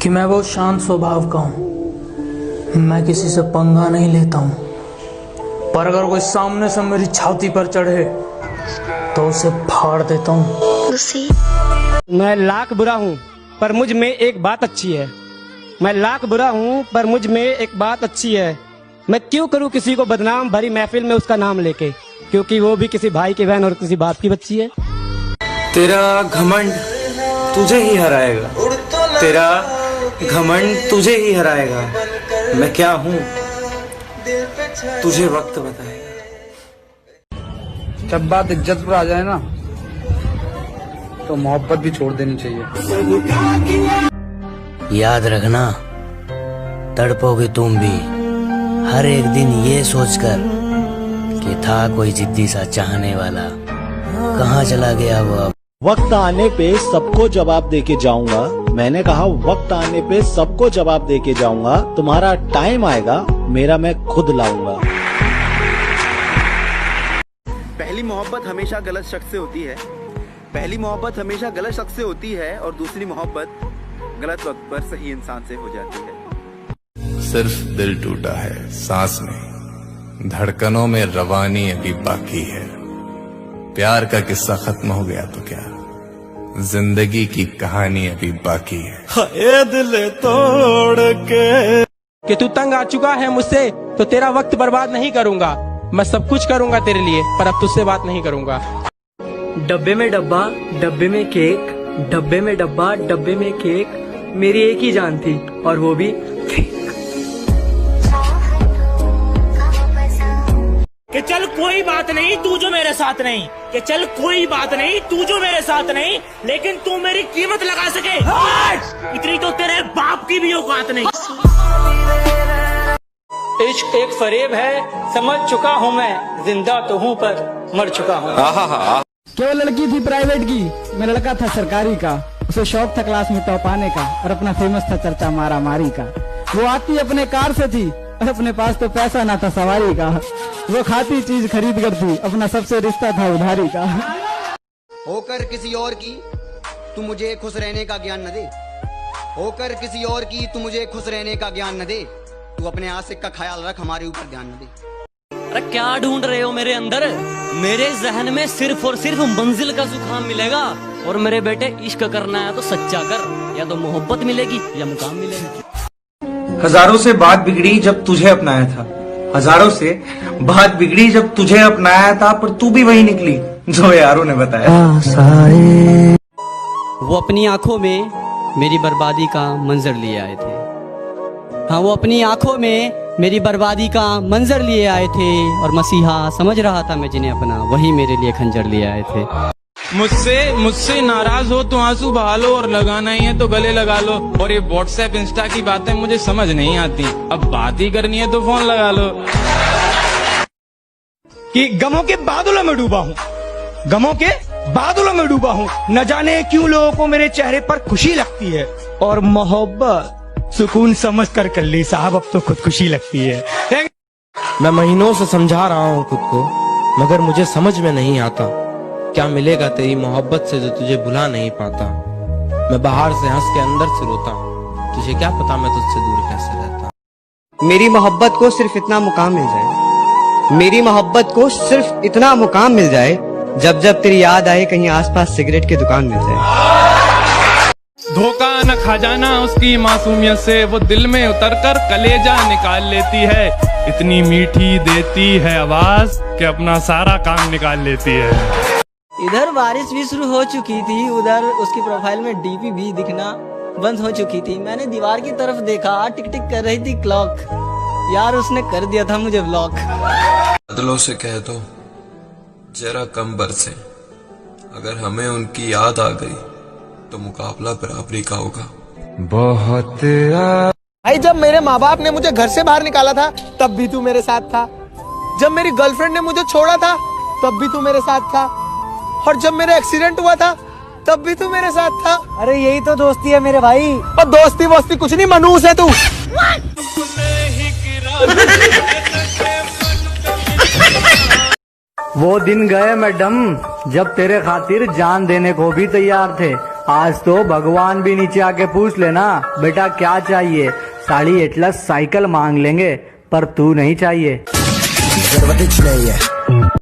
कि मैं बहुत शांत स्वभाव का हूँ, मैं किसी से पंगा नहीं लेता हूँ, पर अगर कोई सामने से मेरी छाती पर चढ़े तो उसे फाड़ देता हूँ। मैं लाख बुरा हूँ पर मुझ में एक बात अच्छी है। मैं लाख बुरा हूँ पर मुझ में एक बात अच्छी है। मैं क्यों करूँ किसी को बदनाम भरी महफिल में उसका नाम लेके, क्योंकि वो भी किसी भाई की बहन और किसी बाप की बच्ची है। तेरा घमंड तुझे ही हराएगा, तेरा घमंड तुझे ही हराएगा। मैं क्या हूँ तुझे वक्त बताएगा। जब बात इज्जत पर आ जाए ना तो मोहब्बत भी छोड़ देनी चाहिए। याद रखना, तड़पोगे तुम भी हर एक दिन ये सोचकर कि था कोई जिद्दी सा चाहने वाला, कहाँ चला गया वो अब। वक्त आने पे सबको जवाब देके जाऊंगा। मैंने कहा वक्त आने पे सबको जवाब देके जाऊंगा। तुम्हारा टाइम आएगा, मेरा मैं खुद लाऊंगा। पहली मोहब्बत हमेशा गलत शख्स से होती है। पहली मोहब्बत हमेशा गलत शख्स से होती है और दूसरी मोहब्बत गलत वक्त पर सही इंसान से हो जाती है। सिर्फ दिल टूटा है, सांस नहीं, धड़कनों में रवानी अभी बाकी है। प्यार का किस्सा खत्म हो गया तो क्या, जिंदगी की कहानी अभी बाकी है। हाय दिल तोड़ के कि तू तंग आ चुका है मुझसे तो तेरा वक्त बर्बाद नहीं करूंगा। मैं सब कुछ करूंगा तेरे लिए, पर अब तुझसे बात नहीं करूंगा। डब्बे में डब्बा, डब्बे में केक, डब्बे में डब्बा, डब्बे में केक। मेरी एक ही जान थी और वो भी कि चल कोई बात नहीं तू जो मेरे साथ नहीं, कि चल कोई बात नहीं तू जो मेरे साथ नहीं, लेकिन तू मेरी कीमत लगा सके इतनी तो तेरे बाप की भी औकात नहीं। इश्क एक फरेब है, समझ चुका हूँ मैं, जिंदा तो हूँ पर मर चुका हूँ। क्या लड़की थी प्राइवेट की, मैं लड़का था सरकारी का। उसे शौक था क्लास में टॉप आने का और अपना फेमस था चर्चा मारा मारी का। वो आती अपने कार से थी और अपने पास तो पैसा ना था सवारी का। वो खाती चीज खरीद कर थी, अपना सबसे रिश्ता था उधारी का। होकर किसी और की तू मुझे खुश रहने का ज्ञान न दे, होकर किसी और की तू मुझे खुश रहने का ज्ञान न दे। तू अपने आशिक का ख्याल रख, हमारे ऊपर ध्यान न दे। अरे क्या ढूंढ रहे हो मेरे अंदर? मेरे जहन में सिर्फ और सिर्फ मंजिल का जुकाम मिलेगा। और मेरे बेटे इश्क करना है तो सच्चा कर, या तो मोहब्बत मिलेगी या मुकाम मिलेगा। हजारों से बात बिगड़ी जब तुझे अपनाया था, हजारों से बात बिगड़ी जब तुझे अपनाया था, पर तू भी वही निकली जो यारों ने बताया। वो अपनी आंखों में मेरी बर्बादी का मंजर लिए आए थे। हाँ, वो अपनी आंखों में मेरी बर्बादी का मंजर लिए आए थे और मसीहा समझ रहा था मैं जिन्हें अपना, वही मेरे लिए खंजर लिए आए थे। मुझसे नाराज हो तो आंसू बहा लो, और लगाना ही है तो गले लगा लो। और ये व्हाट्सएप इंस्टा की बातें मुझे समझ नहीं आती, अब बात ही करनी है तो फोन लगा लो। कि गमों के बादलों में डूबा हूँ, गमों के बादलों में डूबा हूँ, न जाने क्यों लोगों को मेरे चेहरे पर खुशी लगती है। और मोहब्बत सुकून समझ कर ली साहब, अब तो खुदकुशी लगती है। मैं महीनों से समझा रहा हूँ खुद को, मगर मुझे समझ में नहीं आता क्या मिलेगा तेरी मोहब्बत से जो तुझे भुला नहीं पाता। मैं बाहर से हंस के अंदर से रोता हूँ, तुझे क्या पता मैं तुझसे दूर कैसे रहता। मेरी मोहब्बत को सिर्फ इतना मुकाम मिल जाए, मेरी मोहब्बत को सिर्फ इतना मुकाम मिल जाए, जब जब तेरी याद आए कहीं आसपास सिगरेट की दुकान मिल जाए। धोखा न खा जाना उसकी मासूमियत से, वो दिल में उतरकर कलेजा निकाल लेती है। इतनी मीठी देती है आवाज कि अपना सारा काम निकाल लेती है। इधर बारिश भी शुरू हो चुकी थी, उधर उसकी प्रोफाइल में डीपी भी दिखना बंद हो चुकी थी। मैंने दीवार की तरफ देखा, टिक टिक कर रही थी क्लॉक। यार उसने कर दिया था मुझे ब्लॉक। बादलों से कह दो जरा कम बरसे, अगर हमें उनकी याद आ गई तो मुकाबला बराबरी का होगा। बहुत भाई, जब मेरे माँ बाप ने मुझे घर से बाहर निकाला था तब भी तू मेरे साथ था। जब मेरी गर्लफ्रेंड ने मुझे छोड़ा था तब भी तू मेरे साथ था। और जब मेरा एक्सीडेंट हुआ था तब भी तू मेरे साथ था। अरे यही तो दोस्ती है मेरे भाई। और दोस्ती वोस्ती कुछ नहीं, मनूस है तू। वो दिन गए मैडम जब तेरे खातिर जान देने को भी तैयार थे। आज तो भगवान भी नीचे आके पूछ लेना बेटा क्या चाहिए, साड़ी एटलस साइकिल मांग लेंगे, पर तू नहीं चाहिए।